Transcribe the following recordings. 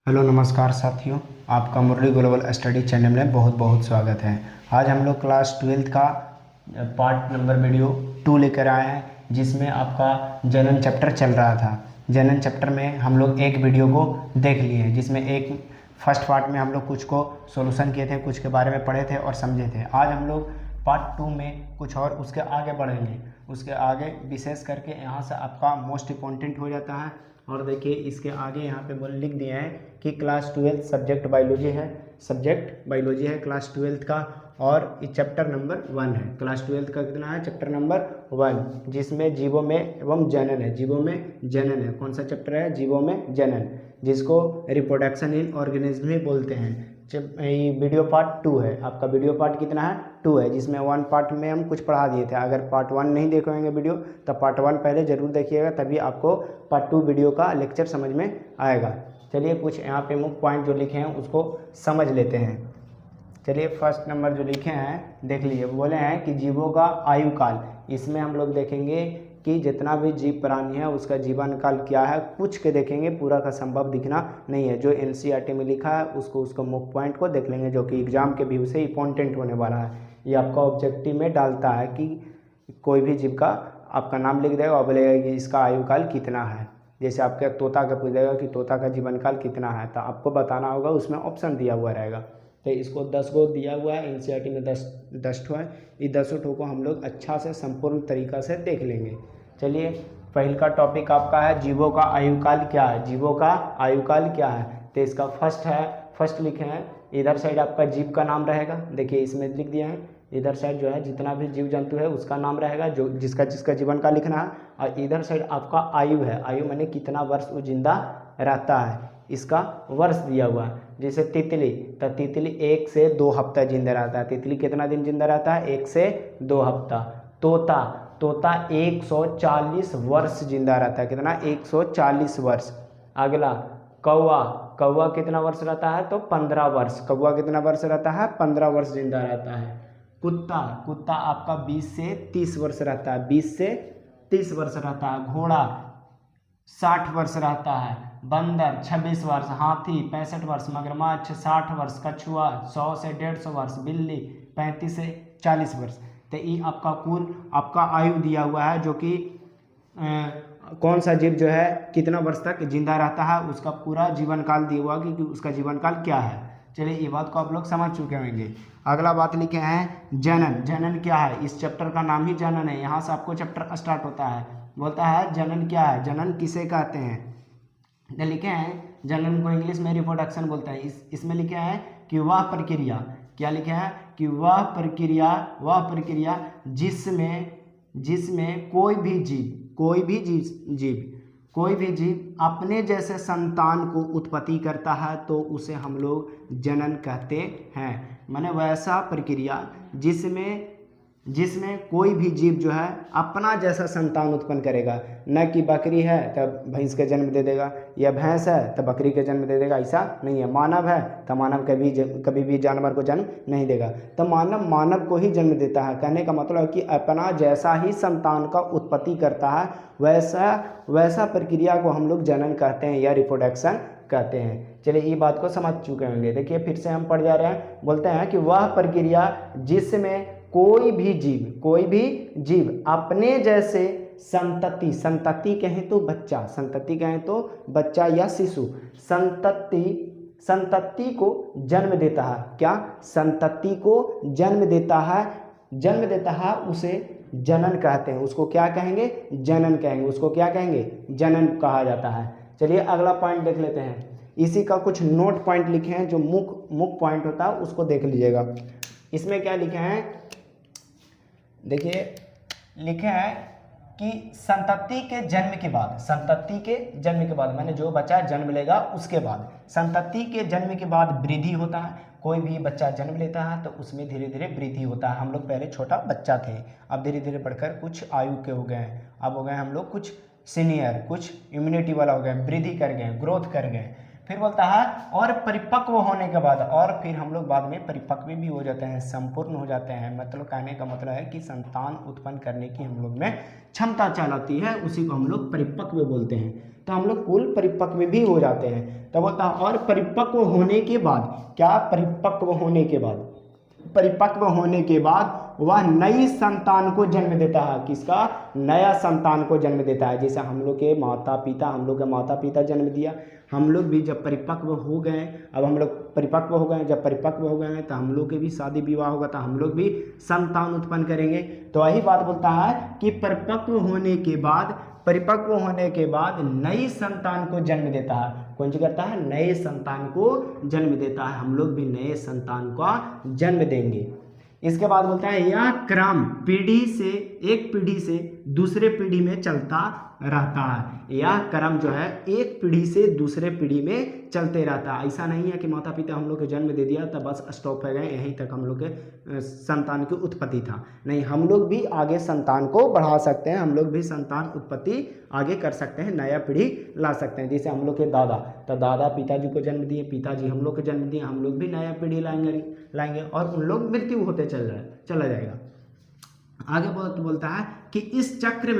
Hello नमस्कार साथियों, आपका मुरली ग्लोबल स्टडी चैनल में बहुत बहुत स्वागत है। आज हम लोग क्लास 12 का पार्ट नंबर वीडियो 2 लेकर आए हैं, जिसमें आपका जनन चैप्टर चल रहा था। जनन चैप्टर में हम लोग एक वीडियो को देख लिए हैं, जिसमें एक फर्स्ट पार्ट में हम लोग कुछ को सॉल्यूशन किए थे, कुछ के बारे में पढ़े थे और समझे थे। आज हम लोग पार्ट 2 में कुछ और उसके आगे बढ़ेंगे। उसके आगे विशेष करके यहाँ से आपका मोस्ट इम्पॉर्टेंट हो जाता है। और देखिए इसके आगे यहाँ पे बोल लिख दिया है कि क्लास 12 सब्जेक्ट बायोलॉजी है, सब्जेक्ट बायोलॉजी है क्लास 12 का, और ये चैप्टर नंबर 1 है। क्लास 12 का कितना है? चैप्टर नंबर 1, जिसमें जीवों में एवं जनन है। जीवों में जनन है। कौन सा चैप्टर है? जीवों में जनन, जिसको रिप्रोडक्शन इन ऑर्गेनिज्म भी बोलते हैं। ये वीडियो पार्ट 2 है। आपका वीडियो पार्ट कितना है? 2 है, जिसमें 1 पार्ट में हम कुछ पढ़ा दिए थे। अगर पार्ट 1 नहीं देखेंगे वीडियो, तो पार्ट 1 पहले जरूर देखिएगा, तभी आपको पार्ट 2 वीडियो का लेक्चर समझ में आएगा। चलिए कुछ यहाँ पे मुख्य पॉइंट जो लिखे हैं उसको समझ लेते हैं। चलिए फर्स्ट नंबर जो लिखे हैं देख लीजिए। बोले हैं कि जीवों का आयु काल। इसमें हम लोग देखेंगे कि जितना भी जीव प्राणी है उसका जीवन काल क्या है। कुछ के देखेंगे, पूरा का संभव दिखना नहीं है। जो एनसीईआरटी में लिखा है उसको मुख्य पॉइंट को देख लेंगे, जो कि एग्जाम के व्यू से इंपॉर्टेंट होने वाला है। ये आपका ऑब्जेक्टिव में डालता है कि कोई भी जीव का आपका नाम लिख देगा और बोलेगा कि इसका आयु काल कितना है। जैसे आपके तोता का पूछ देगा कि तोता का जीवन काल कितना है, तो आपको बताना होगा, उसमें ऑप्शन दिया हुआ रहेगा। तो इसको 10 गो दिया हुआ है, एनसीईआरटी में 10 ठो है। ये 10 ठो को हम लोग अच्छा से संपूर्ण तरीक़ा से देख लेंगे। चलिए पहल का टॉपिक आपका है जीवों का आयु काल क्या है। जीवों का आयु काल क्या है? तो इसका फर्स्ट लिखे हैं। इधर साइड आपका जीव का नाम रहेगा। देखिए इसमें लिख दिया है। इधर साइड जो है जितना भी जीव जंतु है उसका नाम रहेगा, जो जिसका जीवन काल लिखना है। और इधर साइड आपका आयु है। आयु माने कितना वर्ष वो जिंदा रहता है, इसका वर्ष दिया हुआ है। जैसे तितली, तो तितली 1 से 2 हफ्ता जिंदा रहता है। तितली कितना दिन जिंदा रहता है? 1 से 2 हफ्ता। तोता 140 वर्ष जिंदा रहता है। कितना? 140 वर्ष। अगला कौवा कितना वर्ष रहता है? तो 15 वर्ष। कौवा कितना वर्ष रहता है? 15 वर्ष जिंदा रहता है। कुत्ता आपका 20 से 30 वर्ष रहता है। 20 से 30 वर्ष रहता है। घोड़ा 60 वर्ष रहता है। बंदर 26 वर्ष। हाथी 65 वर्ष। मगरमच्छ 60 वर्ष। कछुआ 100 से 150 वर्ष। बिल्ली 35 से 40 वर्ष। तो ये आपका कुल आपका आयु दिया हुआ है, जो कि कौन सा जीव जो है कितना वर्ष तक जिंदा रहता है, उसका पूरा जीवन काल दिया हुआ कि उसका जीवन काल क्या है। चलिए ये बात को आप लोग समझ चुके होंगे। अगला बात लिखे हैं जनन। जनन क्या है? इस चैप्टर का नाम ही जनन है। यहाँ से आपको चैप्टर स्टार्ट होता है। बोलता है जनन क्या है, जनन किसे कहते हैं। लिखे हैं जनन को इंग्लिश में रिप्रोडक्शन बोलते हैं। इसमें लिखे हैं कि वह प्रक्रिया, क्या लिखे हैं कि वह प्रक्रिया जिसमें कोई भी जीव अपने जैसे संतान को उत्पत्ति करता है, तो उसे हम लोग जनन कहते हैं। माने वैसा प्रक्रिया जिसमें कोई भी जीव जो है अपना जैसा संतान उत्पन्न करेगा। न कि बकरी है तब भैंस के जन्म दे देगा, या भैंस है तो बकरी के जन्म दे देगा, ऐसा नहीं है। मानव है तो मानव कभी भी जानवर को जन्म नहीं देगा। तो मानव को ही जन्म देता है। कहने का मतलब है कि अपना जैसा ही संतान का उत्पत्ति करता है, वैसा प्रक्रिया को हम लोग जनन कहते हैं या रिप्रोडक्शन कहते हैं। चलिए ये बात को समझ चुके होंगे। देखिए फिर से हम पढ़ जा रहे हैं। बोलते हैं कि वह प्रक्रिया जिसमें कोई भी जीव अपने जैसे संतति कहें तो बच्चा या शिशु, संतति को जन्म देता है। क्या? संतति को जन्म देता है, उसे जनन कहते हैं। उसको क्या कहेंगे? जनन कहेंगे। उसको क्या कहेंगे? जनन कहा जाता है। चलिए अगला पॉइंट देख लेते हैं। इसी का कुछ नोट पॉइंट लिखे हैं, जो मुख्य पॉइंट होता है उसको देख लीजिएगा। इसमें क्या लिखे हैं? देखिए लिखे हैं कि संतति के जन्म के बाद माने जो बच्चा जन्म लेगा उसके बाद, संतति के जन्म के बाद वृद्धि होता है। कोई भी बच्चा जन्म लेता है तो उसमें धीरे धीरे वृद्धि होता है। हम लोग पहले छोटा बच्चा थे, अब धीरे धीरे बढ़कर कुछ आयु के हो गए हैं। अब हो गए हम लोग कुछ सीनियर, कुछ इम्यूनिटी वाला हो गए, वृद्धि कर गए, ग्रोथ कर गए। फिर बोलता है और परिपक्व होने के बाद, और फिर हम लोग बाद में परिपक्व भी हो जाते हैं, संपूर्ण हो जाते हैं। मतलब कहने का मतलब है कि संतान उत्पन्न करने की हम लोग में क्षमता चाहती है, उसी को हम लोग परिपक्व बोलते हैं। तो हम लोग कुल परिपक्व भी हो जाते हैं। तो बोलता है और परिपक्व होने के बाद, क्या परिपक्व होने के बाद, परिपक्व होने के बाद वह नई संतान को जन्म देता है। किसका? नया संतान को जन्म देता है। जैसे हम लोग के माता पिता जन्म दिया, हम लोग भी जब परिपक्व हो गए, अब हम लोग परिपक्व हो गए, जब परिपक्व हो गए तो हम लोग के भी शादी विवाह होगा, तो हम लोग भी संतान उत्पन्न करेंगे। तो वही बात बोलता है कि परिपक्व होने के बाद नई संतान को जन्म देता है। कौन सी करता है? नए संतान को जन्म देता है। हम लोग भी नए संतान का जन्म देंगे। इसके बाद बोलता है यह क्रम एक पीढ़ी से दूसरे पीढ़ी में चलता रहता है। यह क्रम जो है एक पीढ़ी से दूसरे पीढ़ी में चलते रहता है। ऐसा नहीं है कि माता पिता हम लोग को जन्म दे दिया तब बस स्टॉप हो गए, यहीं तक हम लोग के संतान की उत्पत्ति था। नहीं, हम लोग भी आगे संतान को बढ़ा सकते हैं, हम लोग भी संतान उत्पत्ति आगे कर सकते हैं, नया पीढ़ी ला सकते हैं। जैसे हम लोग के दादा पिताजी को जन्म दिए, पिताजी हम लोग को जन्म दिए, हम लोग भी नया पीढ़ी लाएंगे और उन लोग मृत्यु होते चला जाएगा। आगे बोलता है कि इस चक्र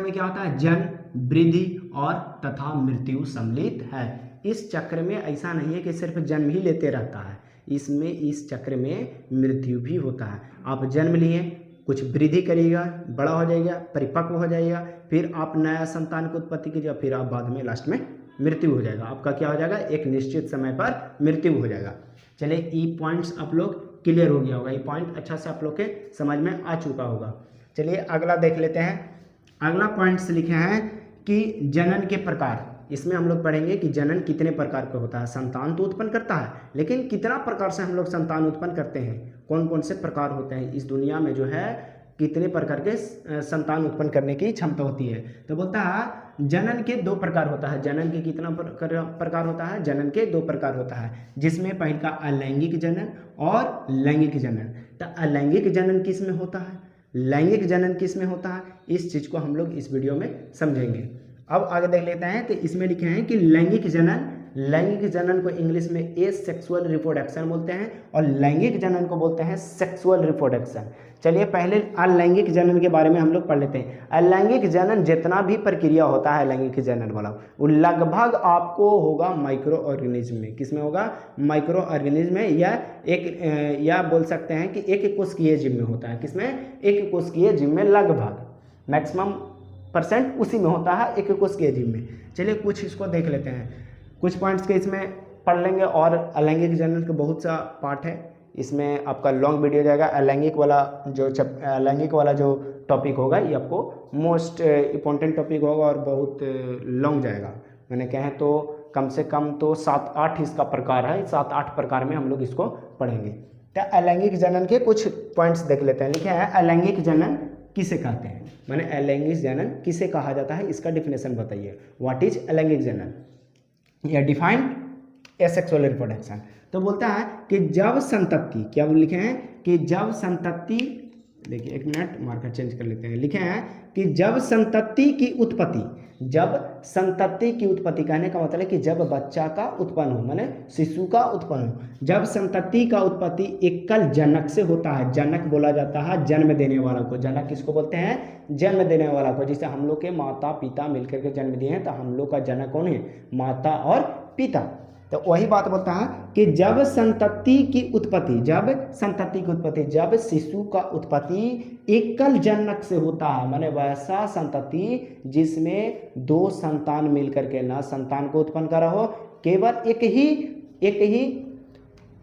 में क्या होता है? जन्म, वृद्धि और तथा मृत्यु सम्मिलित है। इस चक्र में ऐसा नहीं है कि सिर्फ जन्म ही लेते रहता है, इस चक्र में मृत्यु भी होता है। आप जन्म लिए, कुछ वृद्धि करिएगा, बड़ा हो जाएगा, परिपक्व हो जाएगा, फिर आप नया संतान को उत्पत्ति कीजिएगा, फिर आप बाद में लास्ट में मृत्यु हो जाएगा। आपका क्या हो जाएगा? एक निश्चित समय पर मृत्यु हो जाएगा। चलिए, ई पॉइंट्स आप लोग क्लियर हो गया होगा, ये पॉइंट अच्छा से आप लोग के समझ में आ चुका होगा। चलिए अगला देख लेते हैं। अगला पॉइंट्स लिखे हैं कि जनन के प्रकार। इसमें हम लोग पढ़ेंगे कि जनन कितने प्रकार का होता है। संतान तो उत्पन्न करता है, लेकिन कितना प्रकार से हम लोग संतान उत्पन्न करते हैं, कौन कौन से प्रकार होते हैं इस दुनिया में, जो है कितने प्रकार के संतान उत्पन्न करने की क्षमता होती है। तो बोलता है जनन के 2 प्रकार होता है। जनन के कितना प्रकार होता है? जनन के 2 प्रकार होता है, जिसमें पहले का अलैंगिक जनन और लैंगिक जनन। तो अलैंगिक जनन किस में होता है, लैंगिक जनन किस में होता है, इस चीज़ को हम लोग इस वीडियो में समझेंगे। अब आगे देख लेते हैं। तो इसमें लिखे हैं कि लैंगिक जनन को इंग्लिश में एसेक्सुअल रिप्रोडक्शन बोलते हैं और लैंगिक जनन को बोलते हैं सेक्सुअल रिप्रोडक्शन। चलिए पहले अलैंगिक जनन के बारे में हम लोग पढ़ लेते हैं। अलैंगिक जनन जितना भी प्रक्रिया होता है अलैंगिक जनन वाला, वो लगभग आपको होगा माइक्रो ऑर्गेनिज्म में। किस में होगा? माइक्रो ऑर्गेनिज्म में, या बोल सकते हैं कि एक कोशिकीय जीव में होता है। किसमें? एक कोशिकीय जीव में लगभग मैक्सिमम % उसी में होता है, एक कोशिकीय जीव में। चलिए कुछ इसको देख लेते हैं, कुछ पॉइंट्स के इसमें पढ़ लेंगे। और अलैंगिक जनन के बहुत सा पार्ट है, इसमें आपका लॉन्ग वीडियो जाएगा। अलैंगिक वाला जो टॉपिक होगा ये आपको मोस्ट इम्पोर्टेंट टॉपिक होगा और बहुत लॉन्ग जाएगा। मैंने कहें तो कम से कम तो 7-8 इसका प्रकार है, 7-8 प्रकार में हम लोग इसको पढ़ेंगे। तो अलैंगिक जनन के कुछ पॉइंट्स देख लेते हैं। लिखे हैं अलैंगिक जनन किसे कहते हैं, माने अलैंगिक जनन किसे कहा जाता है, इसका डिफिनेशन बताइए। व्हाट इज अलैंगिक जनन या डिफाइंड एसेक्सुअल रिप्रोडक्शन। तो बोलता है कि जब संतति, क्या लिखे हैं कि जब संतति, देखिए 1 मिनट मार्कर चेंज कर लेते हैं। लिखे हैं कि जब संतति की उत्पत्ति कहने का मतलब है कि जब बच्चा का उत्पन्न हो, माने शिशु का उत्पन्न हो, जब संतति का उत्पत्ति एकल जनक से होता है। जनक बोला जाता है जन्म देने वाला को। जनक किसको बोलते हैं? जन्म देने वाला को। जैसे हम लोग के माता पिता मिलकर के जन्म दिए हैं, तो हम लोग का जनक कौन है? माता और पिता। तो वही बात बोलता है कि जब संतति की उत्पत्ति, जब शिशु का उत्पत्ति एकल जनक से होता है, माने वैसा संतति जिसमें 2 संतान मिलकर के ना संतान को उत्पन्न करा हो, केवल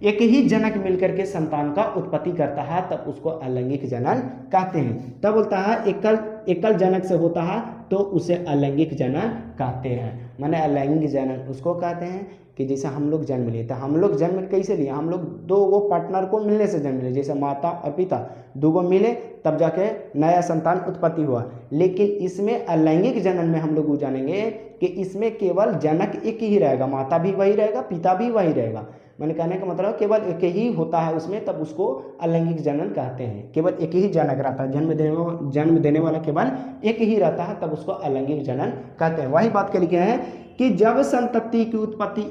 एक ही जनक मिलकर के संतान का उत्पत्ति करता है, तब उसको अलैंगिक जनन कहते हैं। तब बोलता है एकल जनक से होता है तो उसे अलैंगिक जनन कहते हैं। माने अलैंगिक जनन उसको कहते हैं कि जैसे हम लोग जन्म लिए, तो हम लोग जन्म कैसे लिए? हम लोग 2 पार्टनर को मिलने से जन्म लिए। जैसे माता और पिता 2 मिले तब जाके नया संतान उत्पत्ति हुआ। लेकिन इसमें अलैंगिक जनन में हम लोग जानेंगे कि इसमें केवल जनक एक ही रहेगा, माता भी वही रहेगा, पिता भी वही रहेगा। मैंने कहने का मतलब केवल एक ही होता है उसमें, तब उसको अलैंगिक जनन कहते हैं। केवल एक ही जनक रहता है, जन्म देने वाला केवल एक ही रहता है, तब उसको अलैंगिक जनन कहते हैं। वही बात के लिखे हैं कि जब संतति की उत्पत्ति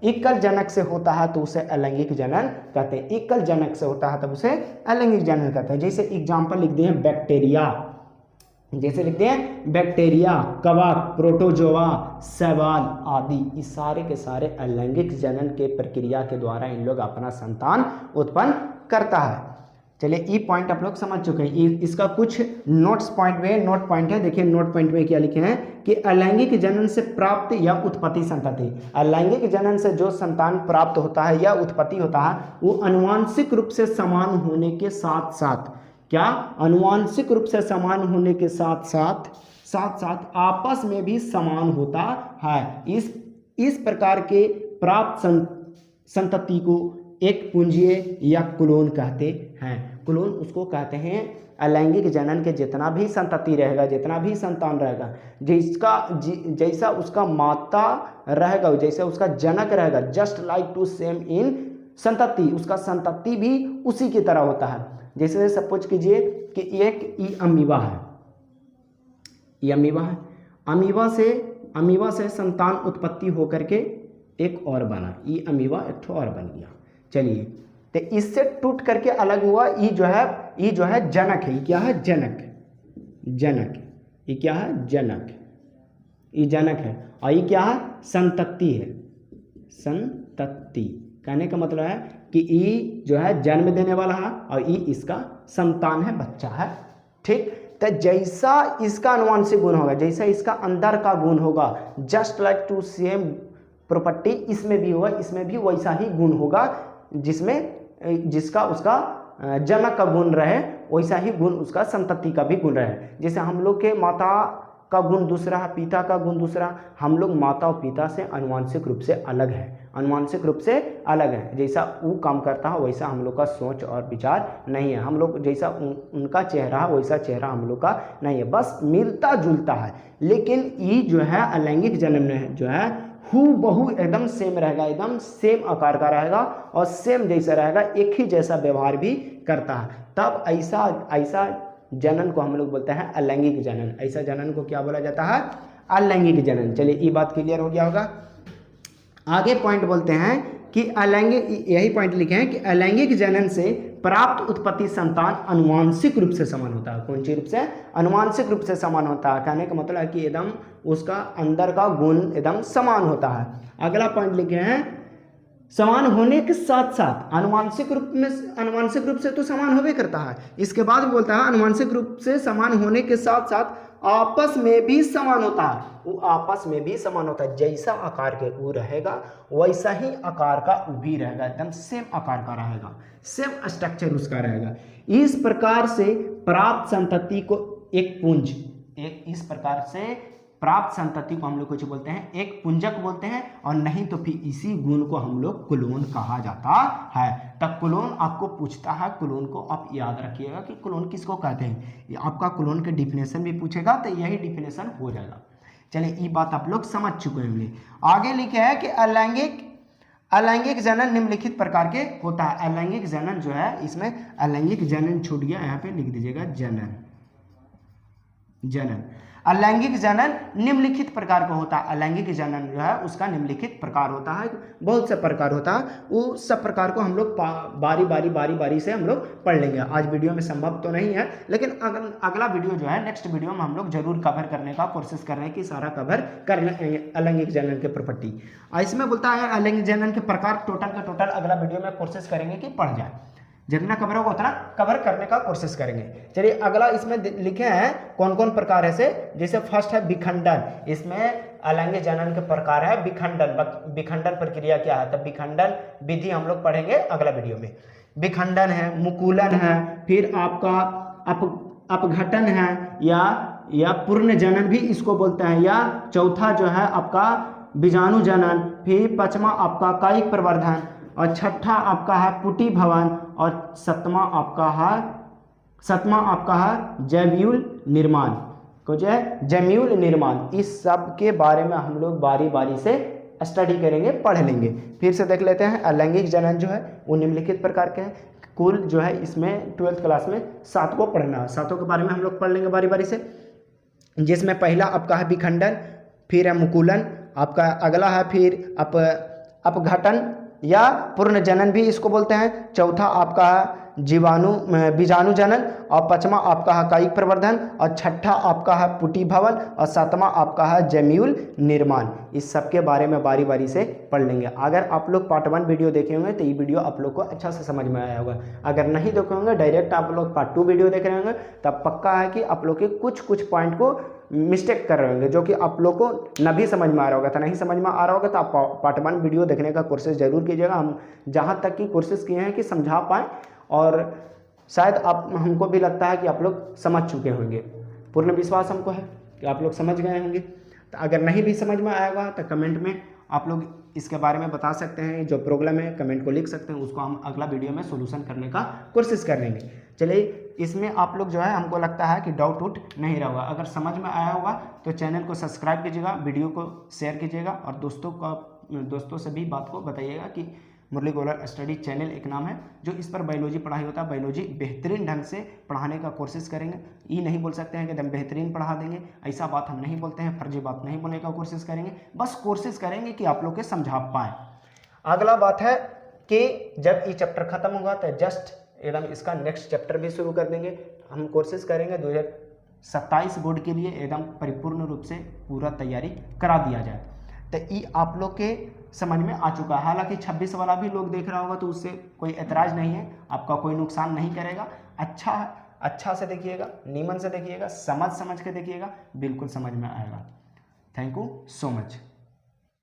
एकल जनक से होता है तो उसे अलैंगिक जनन कहते हैं। एकल जनक से होता है तब उसे अलैंगिक जनन कहते हैं। जैसे एग्जाम्पल लिख दिए बैक्टीरिया, जैसे लिखते हैं बैक्टीरिया, कवक, प्रोटोजोआ, शैवाल आदि, इस सारे के सारे अलैंगिक जनन के प्रक्रिया के द्वारा इन लोग अपना संतान उत्पन्न करता है। चलिए ई पॉइंट आप लोग समझ चुके हैं। इसका कुछ नोट पॉइंट है, देखिए नोट पॉइंट में क्या लिखे हैं कि अलैंगिक जनन से प्राप्त या उत्पत्ति संतति, अलैंगिक जनन से जो संतान प्राप्त होता है या उत्पत्ति होता है वो आनुवांशिक रूप से समान होने के साथ साथ, क्या आनुवांशिक रूप से समान होने के साथ साथ आपस में भी समान होता है। इस प्रकार के प्राप्त संतति को एक पुंजीय या क्लोन कहते हैं। क्लोन उसको कहते हैं अलैंगिक जनन के जितना भी संतति रहेगा, जितना भी संतान रहेगा, जैसा उसका माता रहेगा, जैसा उसका जनक रहेगा, just like to same in संतति, उसका संतति भी उसी की तरह होता है। जैसे सपोज कीजिए कि एक ई अमीबा है, अमीबा से संतान उत्पत्ति होकर के एक और बना, ई अमीबा एक ठो और बन गया। चलिए, तो इससे टूट करके अलग हुआ ई जो है जनक है। ये क्या है? जनक। ये क्या है? जनक। ये जनक है। और ये क्या है? संतति है। संतति कहने का मतलब है कि ई जो है जन्म देने वाला है और ई इसका संतान है, बच्चा है। ठीक, तो जैसा इसका आनुवंशिक गुण होगा, जैसा इसका अंदर का गुण होगा, just like to same property इसमें भी होगा, इसमें भी वैसा ही गुण होगा, जिसका उसका जनक का गुण रहे वैसा ही गुण उसका संतति का भी गुण रहे। जैसे हम लोग के माता का गुण दूसरा है, पिता का गुण दूसरा, हम लोग माता और पिता से आनुवंशिक रूप से अलग है, आनुवंशिक रूप से अलग है। जैसा वो काम करता है वैसा हम लोग का सोच और विचार नहीं है, हम लोग जैसा उनका चेहरा है वैसा चेहरा हम लोग का नहीं है, बस मिलता जुलता है। लेकिन ये जो है अलैंगिक जनन में जो है हूबहू एकदम सेम रहेगा, एकदम सेम आकार का रहेगा और सेम जैसा रहेगा, एक ही जैसा व्यवहार भी करता है। तब ऐसा जनन को हम लोग बोलते हैं अलैंगिक जनन। ऐसा जनन को क्या बोला जाता है? अलैंगिक जनन। चलिए ये बात क्लियर हो गया होगा। आगे पॉइंट बोलते हैं कि अलैंगिक, यही पॉइंट लिखे हैं कि अलैंगिक जनन से प्राप्त उत्पत्ति संतान आनुवंशिक रूप से समान होता है। कौन सी रूप से? आनुवंशिक रूप से समान होता है। कहने का मतलब है कि एकदम उसका अंदर का गुण एकदम समान होता है। अगला पॉइंट लिखे हैं समान होने के साथ साथ, आनुवंशिक रूप से तो समान होवे करता है। इसके बाद बोलता है आनुवंशिक रूप से समान होने के साथ साथ आपस में भी समान होता है। वो आपस में भी समान होता है, जैसा आकार के वो रहेगा वैसा ही आकार का वो भी रहेगा, एकदम सेम आकार का रहेगा, सेम स्ट्रक्चर उसका रहेगा। इस प्रकार से प्राप्त संतति को इस प्रकार से प्राप्त संतति को हम लोग कुछ बोलते हैं, एक पुंजक बोलते हैं, और नहीं तो फिर इसी गुण को हम लोग क्लोन कहा जाता है। तब क्लोन आपको पूछता है, क्लोन को आप याद रखिएगा कि क्लोन किसको कहते हैं। आपका क्लोन के डिफिनेशन भी पूछेगा तो यही डिफिनेशन हो जाएगा। चलिए ये बात आप लोग समझ चुके होंगे। आगे लिखे है कि अलैंगिक जनन निम्नलिखित प्रकार के होता है। अलैंगिक जनन जो है, इसमें अलैंगिक जनन छूट गया, यहाँ पे लिख दीजिएगा जनन। अलैंगिक जनन निम्नलिखित प्रकार का होता है। अलैंगिक जनन जो है उसका निम्नलिखित प्रकार होता है, बहुत से प्रकार होता है। वो सब प्रकार को हम लोग बारी से हम लोग पढ़ लेंगे। आज वीडियो में संभव तो नहीं है, लेकिन अगला वीडियो जो है, नेक्स्ट वीडियो में हम लोग जरूर कवर करने का कोशिश कर रहे हैं कि सारा कवर कर लेंगे अलैंगिक जनन के प्रॉपर्टी। इसमें बोलता है अलैंगिक जनन के प्रकार टोटल अगला वीडियो में कोशिश करेंगे कि पढ़ जाए, जितना कवर होगा उतना कवर करने का कोशिश करेंगे। चलिए अगला इसमें लिखे हैं कौन कौन प्रकार है से। जैसे फर्स्ट है विखंडन। इसमें अलैंगिक जनन के प्रकार है विखंडन प्रक्रिया क्या है, तब विखंडन विधि हम लोग पढ़ेंगे अगला वीडियो में। विखंडन है, मुकुलन है, फिर आपका अपघटन है या पूर्ण जनन भी इसको बोलते हैं, या चौथा जो है आपका बीजाणु जनन, फिर पांचवा आपका कायिक प्रवर्धन, और छठा आपका है पुटी भवन, और सतमा आपका है जैव्यूल निर्माण। इस सब के बारे में हम लोग बारी से स्टडी करेंगे, पढ़ लेंगे। फिर से देख लेते हैं। अलैंगिक जनन जो है वो निम्नलिखित प्रकार के हैं। कुल जो है इसमें 12th क्लास में 7 को पढ़ना है। 7 के बारे में हम लोग पढ़ लेंगे बारी बारी से, जिसमें पहला आपका है विखंडन, फिर है मुकुलन, आपका अगला है फिर अपघटन या पूर्ण जनन भी इसको बोलते हैं। चौथा आपका है बीजाणु जनन, और पांचवा आपका है कायिक प्रवर्धन, और छठा आपका है पुटी भवन, और सातवां आपका है जम्यूल निर्माण। इस सब के बारे में बारी बारी से पढ़ लेंगे। अगर आप लोग पार्ट 1 वीडियो देखे होंगे तो ये वीडियो आप लोग को अच्छा से समझ में आया होगा। अगर नहीं देखे होंगे, डायरेक्ट आप लोग पार्ट 2 वीडियो देख रहे होंगे, तब पक्का है कि आप लोग के कुछ पॉइंट को मिस्टेक कर रहे होंगे, जो कि आप लोग को न भी समझ में आ रहा होगा। तो नहीं समझ में आ रहा होगा तो आप पार्ट 1 वीडियो देखने का कोशिश जरूर कीजिएगा। हम जहाँ तक की कोशिश किए हैं कि समझा पाएँ, और शायद हमको भी लगता है कि आप लोग समझ चुके होंगे। पूर्ण विश्वास हमको है कि आप लोग समझ गए होंगे। तो अगर नहीं भी समझ में आएगा तो कमेंट में आप लोग इसके बारे में बता सकते हैं। जो प्रॉब्लम है कमेंट को लिख सकते हैं, उसको हम अगला वीडियो में सोल्यूशन करने का कोशिश करेंगे। चलिए, इसमें आप लोग जो है हमको लगता है कि डाउट उट नहीं रहा होगा। अगर समझ में आया होगा तो चैनल को सब्सक्राइब कीजिएगा, वीडियो को शेयर कीजिएगा, और दोस्तों से भी बात को बताइएगा कि मुरली गोलर स्टडी चैनल एक नाम है जो इस पर बायोलॉजी पढ़ाई होता है। बायोलॉजी बेहतरीन ढंग से पढ़ाने का कोशिश करेंगे। ये नहीं बोल सकते हैं कि एकदम बेहतरीन पढ़ा देंगे, ऐसा बात हम नहीं बोलते हैं। फर्जी बात नहीं बोलने का कोशिश करेंगे, बस कोशिश करेंगे कि आप लोग के समझा पाएँ। अगला बात है कि जब ये चैप्टर खत्म होगा तो जस्ट एकदम इसका नेक्स्ट चैप्टर भी शुरू कर देंगे। हम कोशिश करेंगे 2027 बोर्ड के लिए एकदम परिपूर्ण रूप से पूरा तैयारी करा दिया जाए। तो ये आप लोग के समझ में आ चुका है। हालांकि 26 वाला भी लोग देख रहा होगा तो उससे कोई एतराज़ नहीं है, आपका कोई नुकसान नहीं करेगा। अच्छा से देखिएगा, नीमन से देखिएगा, समझ के देखिएगा, बिल्कुल समझ में आएगा। Thank you so much.